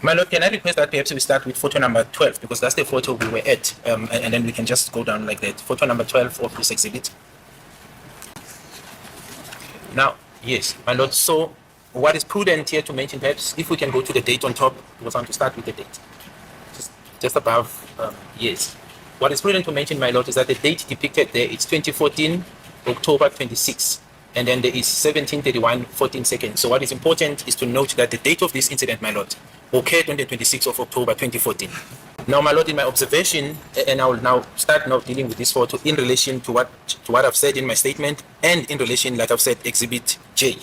My lord, can I request that perhaps we start with photo number 12, because that's the photo we were at, and then we can just go down like that. Photo number 12 of this exhibit. Now, yes, my lord, so what is prudent here to mention, perhaps, if we can go to the date on top, because I want to start with the date. Just above, yes. What is prudent to mention, my lord, is that the date depicted there, it's 2014, October 26, and then there is 17:31, 14 seconds. So what is important is to note that the date of this incident, my lord, occurred on the 26th of October 2014. Now, my lord, in my observation, and I will now start now dealing with this photo in relation to what I've said in my statement, and in relation, like I've said, Exhibit J.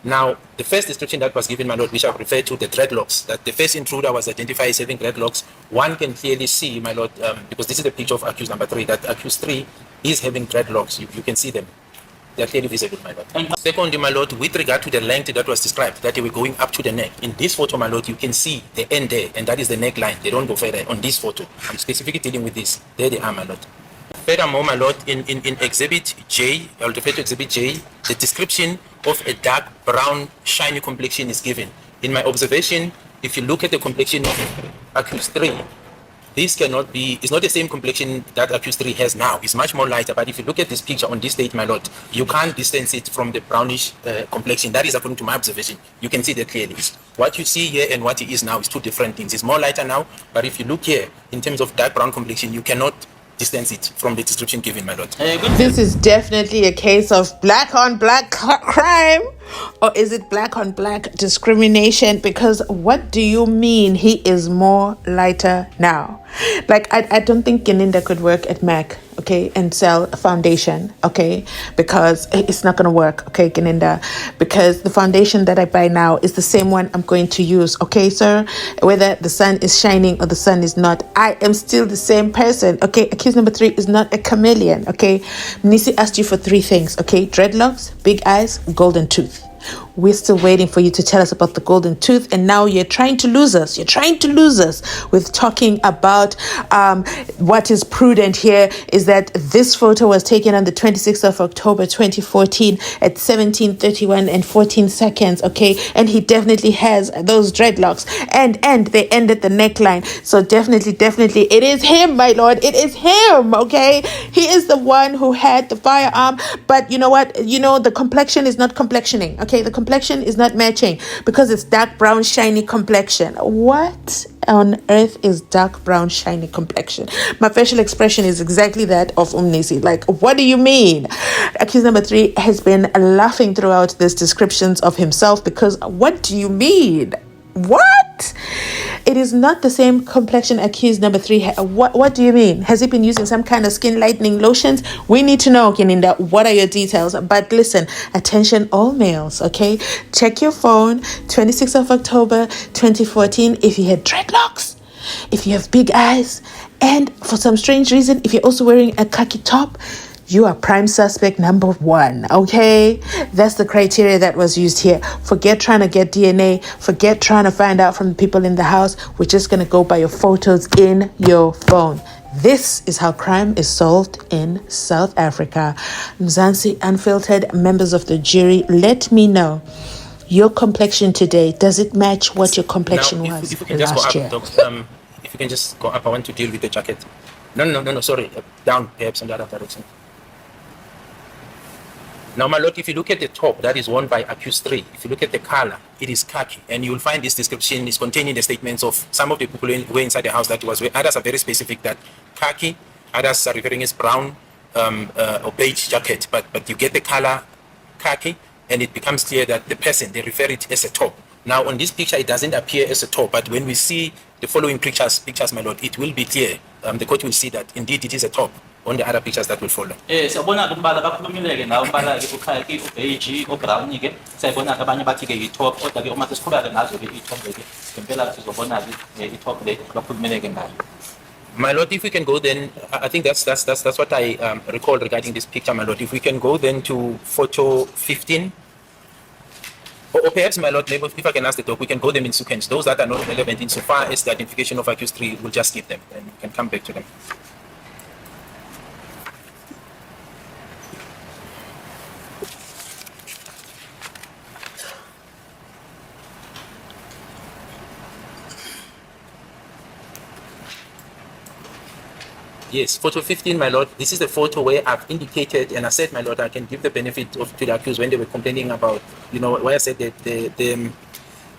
Now, the first description that was given, my lord, which I've referred to, the dreadlocks, that the first intruder was identified as having dreadlocks. One can clearly see, my lord, because this is the picture of accused number 3, that accused 3 is having dreadlocks. You can see them. They are clearly visible, my lord. Secondly, my lord, with regard to the length that was described, that they were going up to the neck. In this photo, my lord, you can see the end there, and that is the neckline. They don't go further on this photo. I'm specifically dealing with this. There they are, my lord. Furthermore, my lord, in Exhibit J, I'll refer to Exhibit J, the description of a dark brown shiny complexion is given. In my observation, if you look at the complexion of accused 3, this cannot be, it's not the same complexion that accused 3 has now. It's much more lighter. But if you look at this picture on this date, my lord, you can't distance it from the brownish complexion. That is according to my observation. You can see that clearly. What you see here and what it is now is two different things. It's more lighter now, but if you look here, in terms of dark brown complexion, you cannot distance it from the description given, my lord. This is definitely a case of black on black crime, or is it black on black discrimination? Because what do you mean he is more lighter now? Like, I don't think Gininda could work at MAC, okay, and sell a foundation, okay, because it's not going to work, okay, Gininda, because the foundation that I buy now is the same one I'm going to use, okay, sir? Whether the sun is shining or the sun is not, I am still the same person, okay? Accused number 3 is not a chameleon, okay? Nisi asked you for 3 things, okay? Dreadlocks, big eyes, golden tooth. We're still waiting for you to tell us about the golden tooth, and now you're trying to lose us. You're trying to lose us with talking about what is prudent here is that this photo was taken on the 26th of October 2014 at 17:31 and 14 seconds, okay? And he definitely has those dreadlocks, and they end at the neckline. So definitely it is him, my lord. It is him, okay? He is the one who had the firearm, but you know what? You know, the complexion is not complexioning, okay? The complexion is not matching because it's dark brown shiny complexion. What on earth is dark brown shiny complexion? My facial expression is exactly that of Umnisi. Like, what do you mean? Accused number 3 has been laughing throughout these descriptions of himself, because what do you mean? What? It is not the same complexion accused number 3. What do you mean? Has he been using some kind of skin lightening lotions? We need to know, Gininda, what are your details? But listen, attention all males, okay? Check your phone, 26th of October 2014, if you had dreadlocks, if you have big eyes, and for some strange reason, if you're also wearing a khaki top, you are prime suspect number 1, okay? That's the criteria that was used here. Forget trying to get DNA. Forget trying to find out from the people in the house. We're just going to go by your photos in your phone. This is how crime is solved in South Africa. Mzansi Unfiltered, members of the jury, let me know your complexion today. Does it match what your complexion was if we can just last go year? up, Doc, if you can just go up, I want to deal with the jacket. No, sorry, down perhaps in the other direction. Now, my lord, if you look at the top, that is worn by accused 3. If you look at the color, it is khaki. And you will find this description is containing the statements of some of the people who were inside the house that was where. Others are very specific that khaki, others are referring as brown or beige jacket. But you get the color khaki, and it becomes clear that the person, they refer it as a top. Now, on this picture, it doesn't appear as a top, but when we see the following pictures, my lord, it will be clear. The court will see that indeed it is a top on the other pictures that will follow. Siyabona ke umbala kakhulumile-ke nawo umbala ke ukhaki ubeige obrown-ke siyayibona ke abanye bathi-ke yi-top, kodwa ke uma sesikhula-ke ngazo-ke iy'thombe-ke ngempela sizobona-ke i-top le bakhulumile-ke ngayo. My lord, if we can go then, I think that's what I recall regarding this picture, my lord. If we can go then to photo 15, or perhaps, my lord, if I can ask the doc, we can go them in sequence. Those that are not relevant insofar as the identification of accused 3, we'll just skip them and we can come back to them. Yes, photo 15, my lord. This is the photo where I've indicated and I said, my lord, I can give the benefit of to the accused when they were complaining about, where I said that the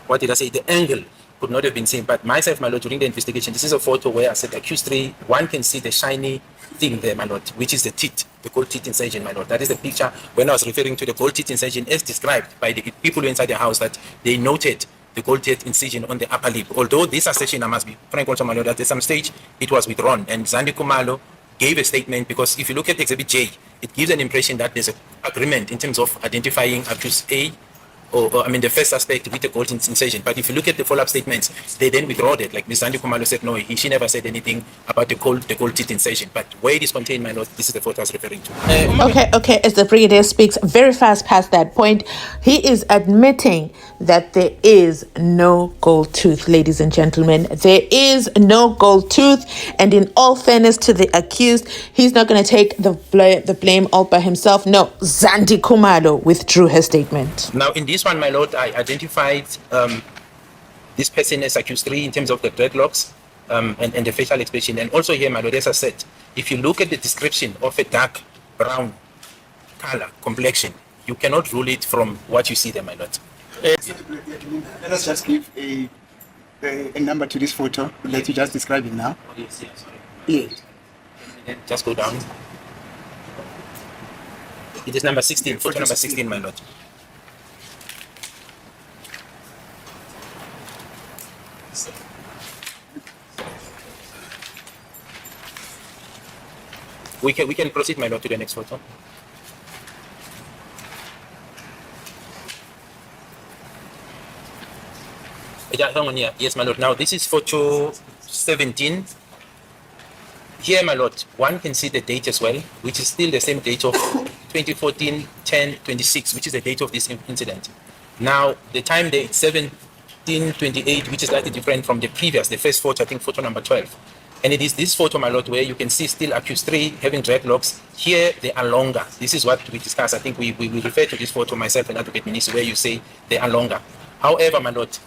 what did I say? The angle could not have been seen. But myself, my lord, during the investigation, this is a photo where I said accused 3, one can see the shiny thing there, my lord, which is the teeth, the gold teeth incision, my lord. That is the picture when I was referring to the gold teeth incision as described by the people inside the house, that they noted the gold teeth incision on the upper lip. Although this assertion, I must be frank also, my lord, at some stage it was withdrawn, and Zandi Khumalo gave a statement, because if you look at Exhibit J, it gives an impression that there's an agreement in terms of identifying accused A, or I mean the first suspect with the gold incision. But if you look at the follow-up statements, they then withdraw it. Like Ms. Zandi Khumalo said, no, she never said anything about the gold teeth incision. But where it is contained, my lord, this is the photo I was referring to. Okay, as the brigadier speaks very fast past that point, he is admitting that there is no gold tooth, ladies and gentlemen. There is no gold tooth, and in all fairness to the accused, he's not going to take the blame all by himself. No, Zandi Khumalo withdrew her statement. Now, in this one, my lord, I identified this person as accused 3 in terms of the dreadlocks and the facial expression. And also here, my lord, as I said, if you look at the description of a dark brown color, complexion, you cannot rule it from what you see there, my lord. Let us just give a number to this photo that you just described it now. Oh, yes, yes, sorry. Yes. Just go down. It is number 16, photo number 16, my lord. We can proceed, my lord, to the next photo. Yeah, hang on here. Yes, my lord. Now this is photo 17. Here, my lord, one can see the date as well, which is still the same date of 2014-10-26, which is the date of this incident. Now the time there, 17:28, which is slightly different from the previous, the first photo, I think photo number 12. And it is this photo, my lord, where you can see still accused 3 having dreadlocks. Here they are longer. This is what we discussed. I think we refer to this photo, myself and Advocate Minister, where you say they are longer. However, my lord,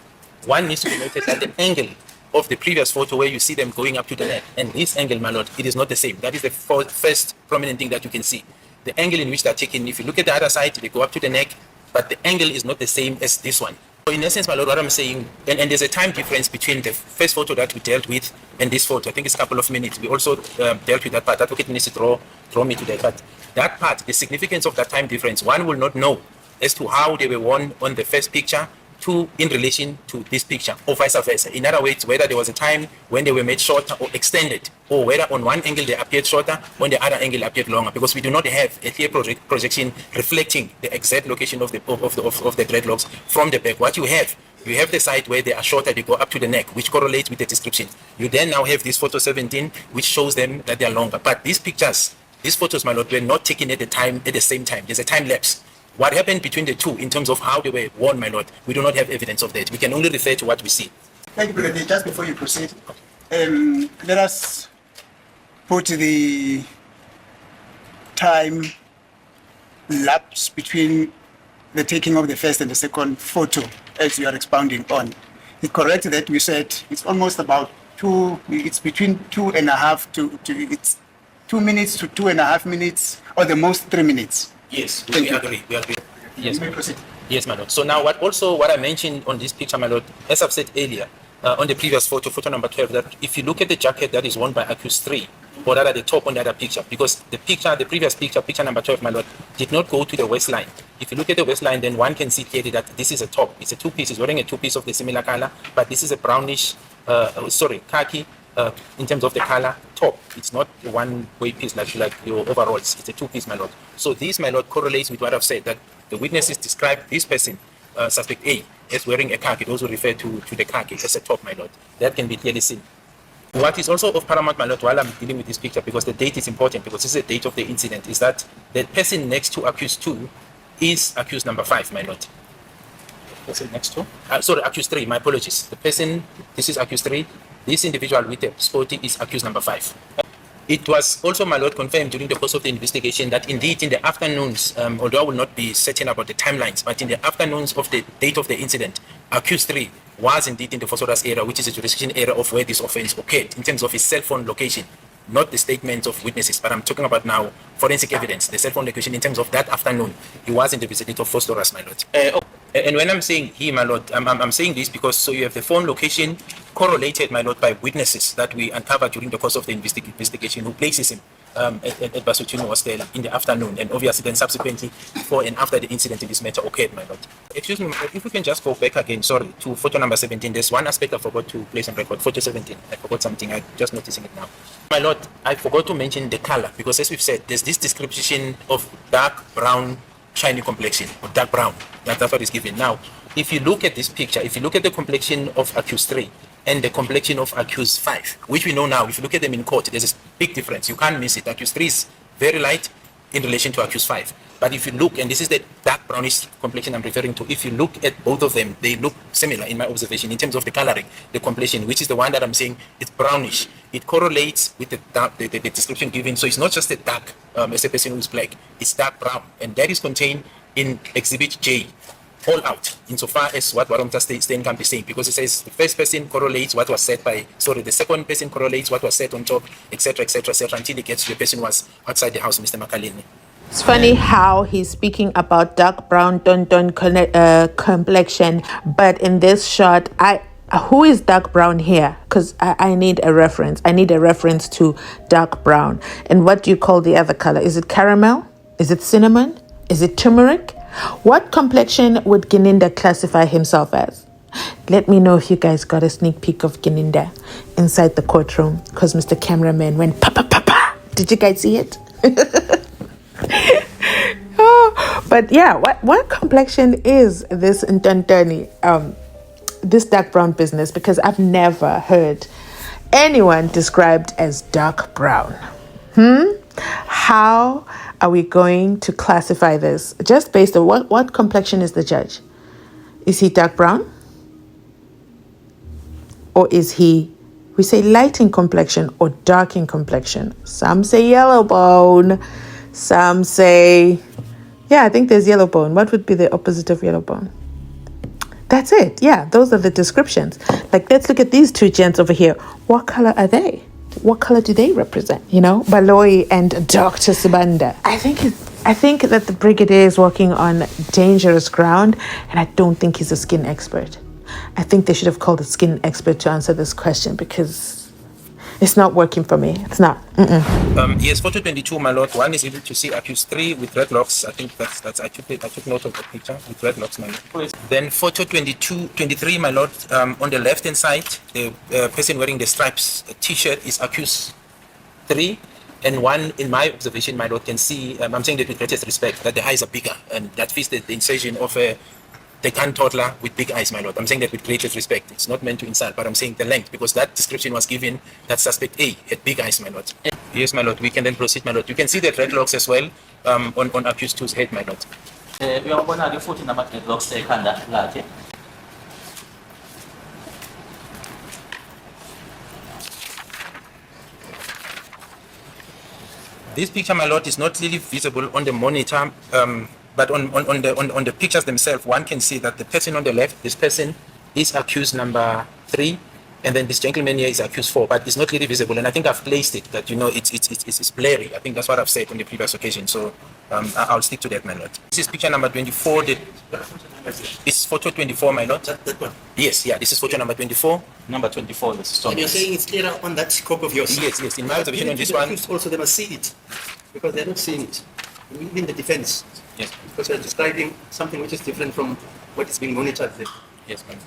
one needs to be noted that the angle of the previous photo where you see them going up to the neck, and this angle, my lord, it is not the same. That is the first prominent thing that you can see. The angle in which they're taken, if you look at the other side, they go up to the neck, but the angle is not the same as this one. So in essence, my lord, what I'm saying, and there's a time difference between the first photo that we dealt with and this photo. I think it's a couple of minutes. We also dealt with that part. Advocate needs to draw me to that. But that part, the significance of that time difference, one will not know as to how they were worn on the first picture to in relation to this picture, or vice versa. In other words, whether there was a time when they were made shorter or extended, or whether on one angle they appeared shorter, on the other angle appeared longer, because we do not have a clear projection reflecting the exact location of the dreadlocks from the back. What you have the side where they are shorter, they go up to the neck, which correlates with the description. You then now have this photo 17, which shows them that they are longer. But these pictures, these photos, my lord, were not taken at the same time. There's a time lapse. What happened between the two in terms of how they were worn, my lord, we do not have evidence of that. We can only refer to what we see. Thank you, Brigadier. Just before you proceed, let us put the time lapse between the taking of the first and the second photo as you are expounding on. Is it correct that we said it's almost about it's between 2.5 to it's 2 minutes to 2.5 minutes, or the most 3 minutes? Yes, we agree. Yes, proceed. Yes, my lord. So now what I mentioned on this picture, my lord, as I've said earlier, on the previous photo number 12, that if you look at the jacket that is worn by accused 3, or that at the top on the other picture, because the previous picture number 12, my lord, did not go to the waistline. If you look at the waistline, then one can see clearly that this is a top. It's a two-piece. It's wearing a two-piece of the similar color, but this is a brownish, khaki, in terms of the color top. It's not a one-way piece like your overalls. It's a two-piece, my lord. So this, my lord, correlates with what I've said, that the witnesses described this person, suspect A, as wearing a khaki. It also refer to the khaki as a top, my lord. That can be clearly seen. What is also of paramount, my lord, while I'm dealing with this picture, because the date is important, because this is the date of the incident, is that the person next to accused 2 is accused number 5, my lord. Person next to? Sorry, accused 3, my apologies. The person, this is accused 3. This individual with the sporty is accused number 5. It was also, my lord, confirmed during the course of the investigation that indeed in the afternoons, although I will not be certain about the timelines, but in the afternoons of the date of the incident, accused 3 was indeed in the Phosphorus area, which is a jurisdiction area of where this offense occurred, in terms of his cell phone location. not the statements of witnesses, but I'm talking about now forensic evidence, the cell phone location in terms of that afternoon. He was in the vicinity of Phosphorus, my lord. And when I'm saying he, my lord, I'm saying this because so you have the phone location correlated, my lord, by witnesses that we uncovered during the course of the investigation who places him at Basotino Hostel in the afternoon, and obviously then subsequently before and after the incident in this matter occurred, my lord. Excuse me, if we can just go back again, sorry, to photo number 17. There's one aspect I forgot to place on record. Photo 17, I forgot something. I'm just noticing it now. My lord, I forgot to mention the color because as we've said, there's this description of dark brown shiny complexion or dark brown. That's what is given. Now, if you look at this picture, if you look at the complexion of accused 3 and the complexion of accused 5, which we know now, if you look at them in court, there's a big difference. You can't miss it. Accused 3 is very light in relation to accused 5. But if you look, and this is the dark brownish complexion I'm referring to, if you look at both of them, they look similar in my observation in terms of the coloring, the complexion, which is the one that I'm saying it's brownish. It correlates with the dark, the description given. So it's not just a dark, as a person who's black, it's dark brown. And that is contained in Exhibit J, all out, insofar as what Warumta Stain can be saying, because it says the first person correlates what was said by, sorry, the second person correlates what was said on top, etc., etc., etc., until it gets to the person who was outside the house, Mr. Makalini. It's funny how he's speaking about dark brown complexion, but in this shot, who is dark brown here? Because I need a reference. I need a reference to dark brown. And what do you call the other color? Is it caramel? Is it cinnamon? Is it turmeric? What complexion would Gininda classify himself as? Let me know if you guys got a sneak peek of Gininda inside the courtroom, because Mr. Cameraman went pa pa pa pa. Did you guys see it? But yeah, what complexion is this Ntantani, this dark brown business? Because I've never heard anyone described as dark brown. How are we going to classify this? Just based on what complexion is the judge? Is he dark brown? Or is he, we say light in complexion or dark in complexion? Some say yellow bone. Some say, yeah, I think there's yellow bone. What would be the opposite of yellow bone? That's it. Yeah, those are the descriptions. Like, let's look at these two gents over here. What color are they? What color do they represent? You know, Baloyi and Dr. Sibanda. I think that the brigadier is walking on dangerous ground, and I don't think he's a skin expert. I think they should have called a skin expert to answer this question, because it's not working for me. It's not. Yes, photo 22, my lord. One is able to see accused 3 with dreadlocks. I think that's I took note of that picture with dreadlocks, my lord. Then photo 23, my lord. On the left hand side, the person wearing the stripes t-shirt is accused 3. And one, in my observation, my lord, can see, I'm saying that with greatest respect, that the eyes are bigger, and that fits the incision of the gun toddler with big eyes, my lord. I'm saying that with greatest respect. It's not meant to insult, but I'm saying the length, because that description was given that suspect A had big eyes, my lord. Yes, my lord. We can then proceed, my lord. You can see the dreadlocks as well on accused 2's head, my lord. Uyabona-ke futhi nama-dreadlocks ekhanda lakhe. This picture, my lord, is not clearly visible on the monitor, but on the pictures themselves, one can see that the person on the left, this person is accused number 3, and then this gentleman here is accused 4, but it's not really visible. And I think I've placed it that, you know, it's blurry. I think that's what I've said on the previous occasion. So I'll stick to that, my lord. This is picture number 24. It's photo 24, my lord. That one? Yes, yeah, this is photo number 24. Number 24, this is And you're saying it's clearer on that scope of yours? Yes, in my observation on this one. Also, they must see it, because they're not seeing it. Even the defense. Yes, Because you're describing something which is different from what is being monitored there. yes, ma'am.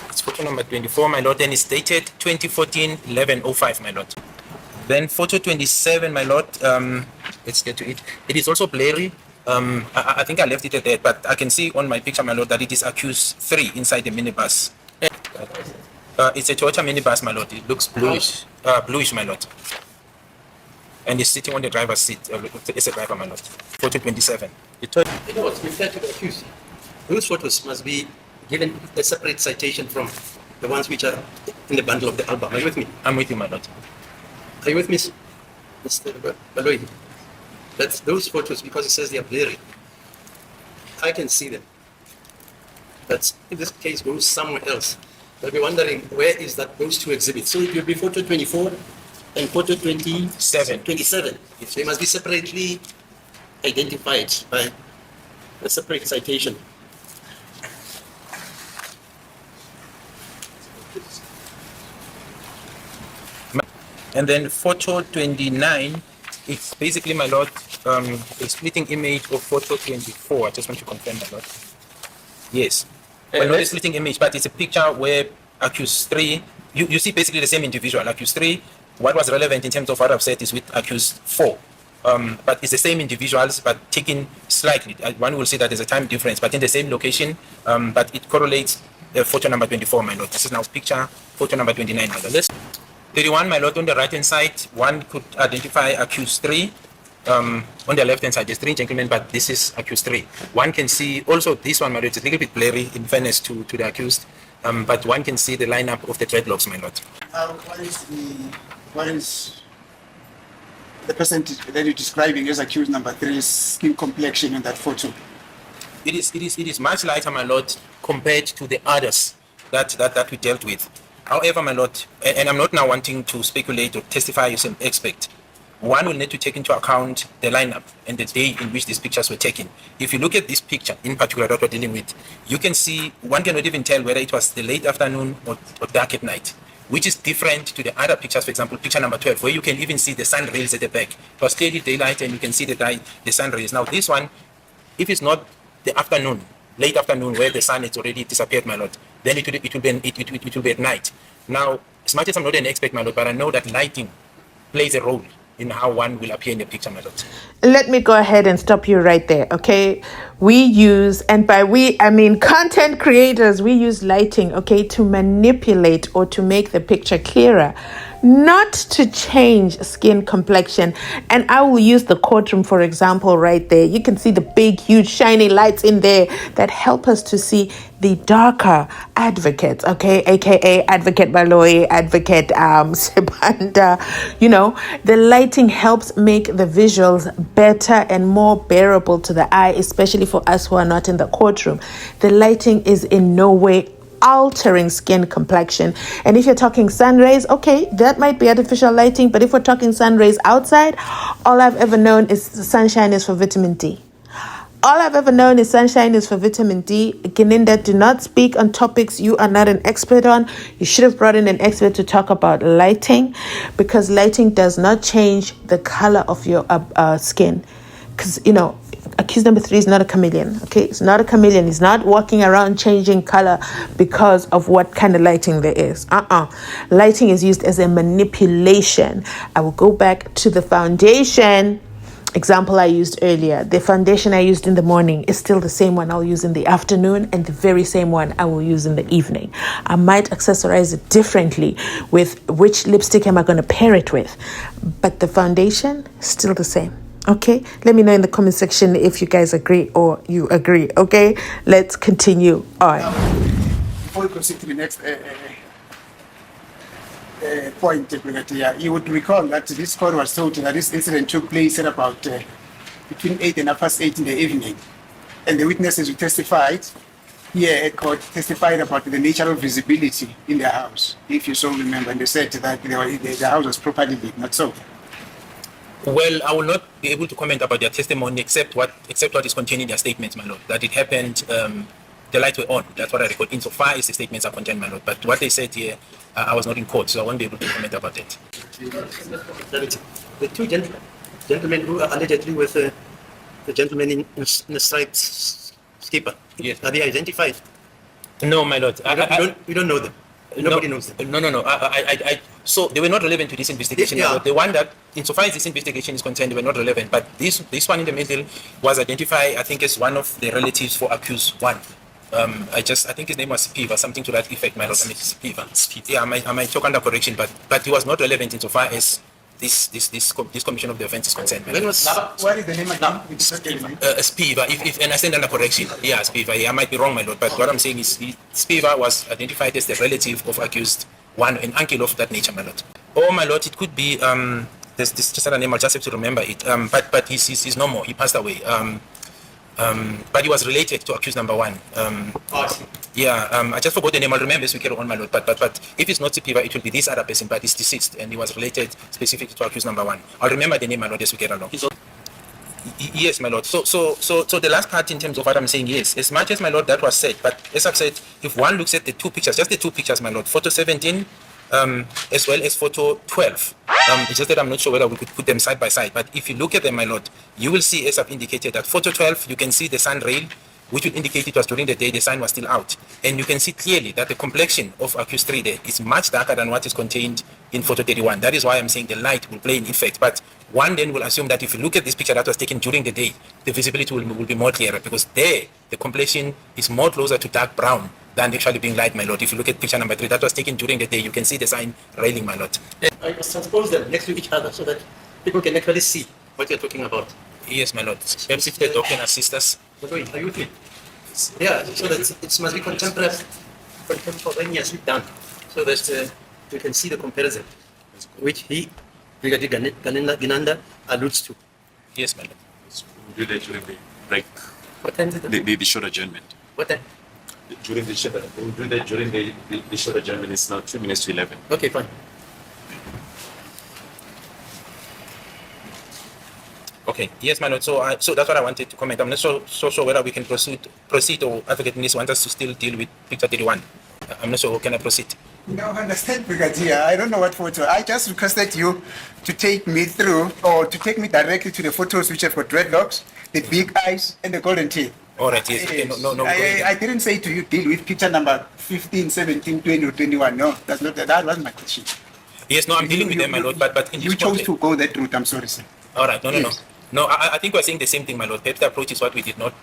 It's photo number 24, my lord, and it's dated 2014-11/05, my lord. Then photo 27, my lord, let's get to it. It is also blurry. I think I left it at that, but I can see on my picture, my lord, that it is accused 3 inside the minibus. It's a Toyota minibus, my lord. It looks bluish, my lord. And it's sitting on the driver's seat. It's a driver, my lord. Photo 27. You know what's referred to the accused? Those photos must be given a separate citation from the ones which are in the bundle of the album. Are you with me? I'm with you, my lord. Are you with me, Mr. Baloyi? That's those photos, because it says they are blurry. I can see them. But if this case goes somewhere else, They'll be wondering where is that those two exhibits. So it will be photo 24 and photo 27. So they must be separately identified by a separate citation. And then photo 29, it's basically, my lord, a splitting image of photo 24. I just want to confirm, my lord. Yes. Well, not a splitting image, but it's a picture where accused 3, you see basically the same individual. Accused 3, what was relevant in terms of what I've said is with accused 4. But it's the same individuals, but taken slightly. One will say that there's a time difference, but in the same location, but it correlates photo number 24, my lord. This is now picture photo number 29, my lord. Let's 31, my lord, on the right hand side, one could identify accused 3. On the left hand side, there's 3 gentlemen, but this is accused 3. One can see also this one, my lord, it's a little bit blurry in fairness to the accused, but one can see the lineup of the dreadlocks, my lord. What is the person that you're describing as accused number 3's skin complexion in that photo? It is much lighter, my lord, compared to the others that we dealt with. However, my lord, and I'm not now wanting to speculate or testify as an expert, one will need to take into account the lineup and the day in which these pictures were taken. If you look at this picture in particular that we're dealing with, you can see one cannot even tell whether it was the late afternoon or dark at night, which is different to the other pictures. For example, picture number 12, where you can even see the sun rays at the back. It was clearly daylight and you can see the sun rays. Now this one, if it's not the afternoon, late afternoon, where the sun has already disappeared, my lord, then it will be at night. Now, as much as I'm not an expert, my lord, but I know that lighting plays a role in how one will appear in the picture, my lord. Let me go ahead and stop you right there, okay? We use, and by we, I mean content creators, we use lighting, okay, to manipulate or to make the picture clearer, not to change skin complexion. And I will use the courtroom, for example, right there. You can see the big, huge, shiny lights in there that help us to see the darker advocates, okay, aka Advocate Baloyi, Advocate Sebanda. You know, the lighting helps make the visuals better and more bearable to the eye, especially for us who are not in the courtroom. The lighting is in no way altering skin complexion. And if you're talking sun rays, okay, that might be artificial lighting, but if we're talking sun rays outside, all I've ever known is sunshine is for vitamin D. All I've ever known is sunshine is for vitamin D. Gininda, do not speak on topics you are not an expert on. You should have brought in an expert to talk about lighting, because lighting does not change the color of your skin. Because, you know, accused number 3 is not a chameleon, okay? It's not a chameleon. He's not walking around changing color because of what kind of lighting there is. Lighting is used as a manipulation. I will go back to the foundation example I used earlier. The foundation I used in the morning is still the same one I'll use in the afternoon, and the very same one I will use in the evening. I might accessorize it differently with which lipstick am I going to pair it with, but the foundation is still the same. Okay, let me know in the comment section if you guys agree or you agree. Okay, let's continue on. Before we proceed to the next point, Brigadier, you would recall that this court was told that this incident took place at about between 8 and 8:30 in the evening. And the witnesses who testified here at court testified about the nature of visibility in their house, if you so remember, and they said that the house was properly lit, not so. Well, I will not be able to comment about their testimony except what is contained in their statements, my lord. That it happened, the lights were on. That's what I record. Insofar as the statements are contained, my lord. But what they said here, I was not in court, so I won't be able to comment about it. The two gentlemen who are allegedly with the gentleman in the striped skipper, yes, are they identified? No, my lord. We don't know them. Nobody knows them. No. So they were not relevant to this investigation. Yeah. The one that, insofar as this investigation is concerned, they were not relevant. But this one in the middle was identified, I think, as one of the relatives for accused 1. I think his name was Spiva, something to that effect, my lord. I mean, Spiva. Yeah, I might talk under correction, but he was not relevant insofar as this commission of the offense is concerned. What is the name again? Spiva, and I stand under correction. Yeah, Spiva. Yeah, I might be wrong, my lord, but what I'm saying is Spiva was identified as the relative of accused 1, an uncle of that nature, my lord. Oh, my lord, it could be there's just another name. I'll just have to remember it. But he's no more. He passed away. But he was related to accused number 1. Yeah, I just forgot the name. I'll remember as we carry on, my lord. But if it's not Sipiva, it will be this other person, but it's deceased and he was related specifically to accused number 1. I'll remember the name, my lord, as we get along. Yes, my lord. So the last part in terms of what I'm saying, yes, as much as my lord that was said, but as I've said, if one looks at the two pictures, just the two pictures, my lord, photo 17, as well as photo 12. It's just that I'm not sure whether we could put them side by side. But if you look at them, my lord, you will see, as I've indicated, that photo 12, you can see the sun rail, which would indicate it was during the day the sun was still out. And you can see clearly that the complexion of accused 3 there is much darker than what is contained in photo 31. That is why I'm saying the light will play in effect. But one then will assume that if you look at this picture that was taken during the day, the visibility will be more clearer, because there the complexion is more closer to dark brown than actually being light, my lord. If you look at picture number 3 that was taken during the day, you can see the sign railing, my lord. I must transpose them next to each other so that people can actually see what you're talking about. Yes, my lord. Perhaps if the doc can assist us. But wait, are you with me? Yeah, so that it must be contemporaneously done, so that you can see the comparison, which Brigadier Gininda alludes to. Yes, my lord. We'll do that during the break. What time is it? The short adjournment. What time? During the short, we'll do that during the short adjournment. It's now 2 minutes to 11. Okay, fine. Okay. Yes, my lord. So that's what I wanted to comment. I'm not so sure whether we can proceed, or Advocate Minister wants us to still deal with picture 31. I'm not sure. Can I proceed? No, understand, Brigadier. I don't know what photo. I just requested you to take me through, or to take me directly to the photos which have got dreadlocks, the big eyes, and the golden teeth. All right. Yes. Okay. No. I didn't say to you deal with picture number 15, 17, 20, or 21. No, that wasn't my question. Yes. No. I'm dealing with them, my lord. But in you this chose context- to go that route. I'm sorry, sir. All right. No. Yes. No, I think we're saying the same thing, my lord. Perhaps the approach is what we did not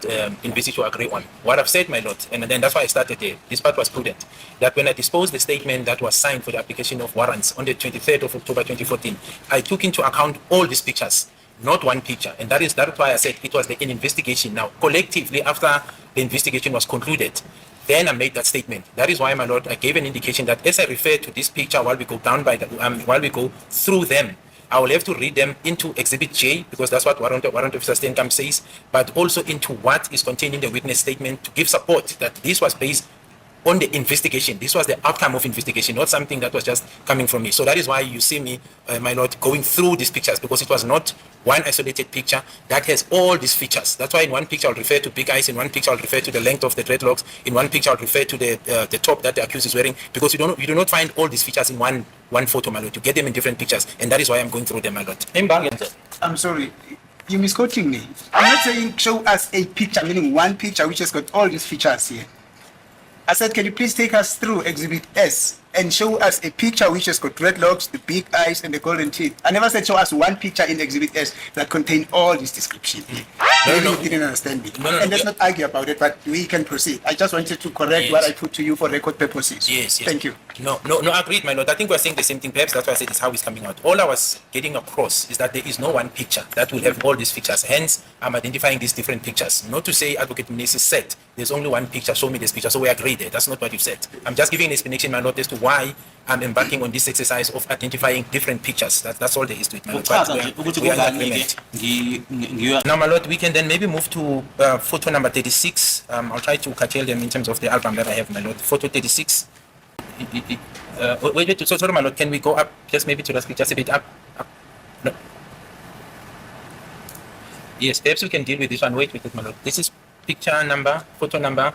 envisage or agree on. What I've said, my lord, and then that's why I started there. This part was prudent. That when I disposed the statement that was signed for the application of warrants on the 23rd of October 2014, I took into account all these pictures, not one picture. And that's why I said it was an investigation. Now, collectively, after the investigation was concluded, then I made that statement. That is why, my lord, I gave an indication that as I refer to this picture while we go down by the, while we go through them, I will have to read them into Exhibit J, because that's what Warrant Officer Steenkamp says, but also into what is contained in the witness statement to give support that this was based on the investigation. This was the outcome of investigation, not something that was just coming from me. So that is why you see me, my lord, going through these pictures, because it was not one isolated picture that has all these features. That's why in one picture I'll refer to big eyes, in one picture I'll refer to the length of the dreadlocks, in one picture I'll refer to the top that the accused is wearing, because you do not find all these features in one photo, my lord. You get them in different pictures, and that is why I'm going through them, my lord. I'm sorry. You're misquoting me. I'm not saying show us a picture, meaning one picture which has got all these features here. I said, can you please take us through Exhibit S and show us a picture which has got dreadlocks, the big eyes, and the golden teeth? I never said show us one picture in Exhibit S that contained all this description. Maybe you didn't understand me. And let's not argue about it, but we can proceed. I just wanted to correct what I put to you for record purposes. Yes. Thank you. No, agreed, my lord. I think we're saying the same thing. Perhaps that's why I said it's how it's coming out. All I was getting across is that there is no one picture that will have all these features. Hence, I'm identifying these different pictures. Not to say Advocate Mnisi said there's only one picture, show me this picture. So we agree there. That's not what you said. I'm just giving an explanation, my lord, as to why I'm embarking on this exercise of identifying different pictures. That's all there is to it, my lord. But we are in agreement. Now, my lord, we can then maybe move to photo number 36. I'll try to curtail them in terms of the album that I have, my lord. Photo 36. Wait, so sorry, my lord, can we go up just maybe to the screen, just a bit up? No. Yes, perhaps we can deal with this one. Wait with it, my lord. This is photo number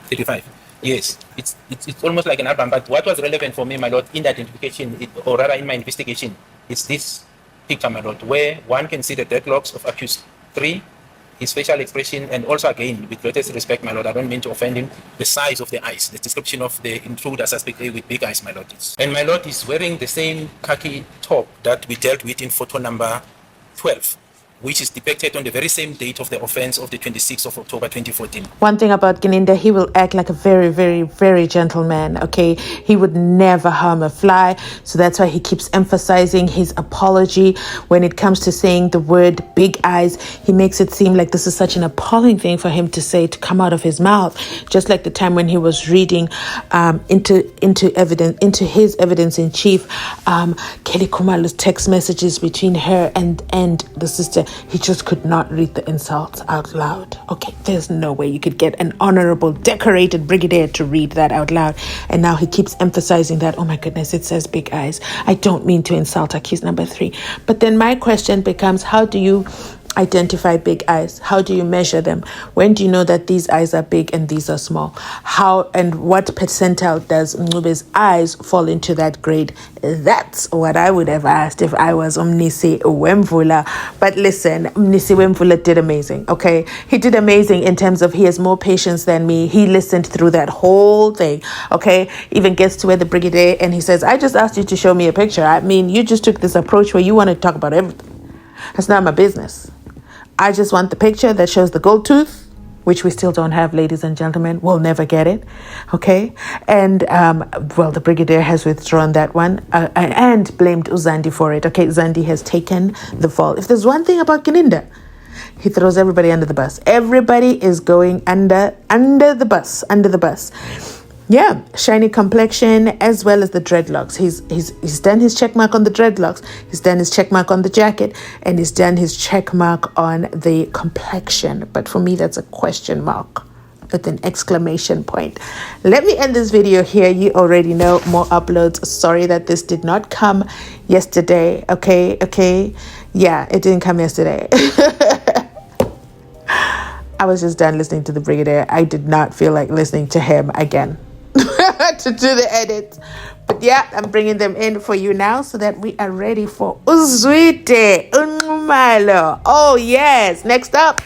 35. Yes, it's almost like an album, but what was relevant for me, my lord, in the identification, or rather in my investigation, is this picture, my lord, where one can see the dreadlocks of accused 3, his facial expression, and also, again, with greatest respect, my lord, I don't mean to offend him, the size of the eyes, the description of the intruder suspect with big eyes, my lord. And my lord is wearing the same khaki top that we dealt with in photo number 12, which is depicted on the very same date of the offense of the 26th of October 2014. One thing about Gininda, he will act like a very, very, very gentleman, okay? He would never harm a fly. So that's why he keeps emphasizing his apology when it comes to saying the word big eyes. He makes it seem like this is such an appalling thing for him to say, to come out of his mouth. Just like the time when he was reading into his evidence in chief, Kelly Khumalo's text messages between her and the sister. He just could not read the insults out loud. Okay, there's no way you could get an honorable, decorated brigadier to read that out loud. And now he keeps emphasizing that, oh my goodness, it says big eyes. I don't mean to insult accused number 3. But then my question becomes, how do you identify big eyes? How do you measure them? When do you know that these eyes are big and these are small? How and what percentile does Mncube's eyes fall into that grade? That's what I would have asked if I was Mnisi Wemvula. But listen, Mnisi Wemvula did amazing, okay? He did amazing in terms of he has more patience than me. He listened through that whole thing, okay? Even gets to where the brigadier and he says, I just asked you to show me a picture. I mean, you just took this approach where you want to talk about everything. That's not my business. I just want the picture that shows the gold tooth, which we still don't have, ladies and gentlemen. We'll never get it, okay? And, well, the brigadier has withdrawn that one and blamed Zandi for it, okay? Zandi has taken the fall. If there's one thing about Gininda, he throws everybody under the bus. Everybody is going under the bus. Yeah, shiny complexion as well as the dreadlocks. He's done his check mark on the dreadlocks. He's done his check mark on the jacket, and he's done his check mark on the complexion. But for me, that's a question mark with an exclamation point. Let me end this video here. You already know more uploads. Sorry that this did not come yesterday. Okay. Yeah, it didn't come yesterday. I was just done listening to the brigadier. I did not feel like listening to him again. To do the edits. But yeah, I'm bringing them in for you now so that we are ready for Uzwite Khumalo. Oh yes, next up,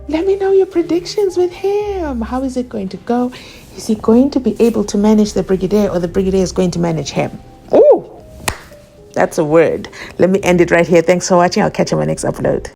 let me know your predictions with him. How is it going to go? Is he going to be able to manage the brigadier, or the brigadier is going to manage him? Oh, that's a word. Let me end it right here. Thanks for watching. I'll catch you on my next upload.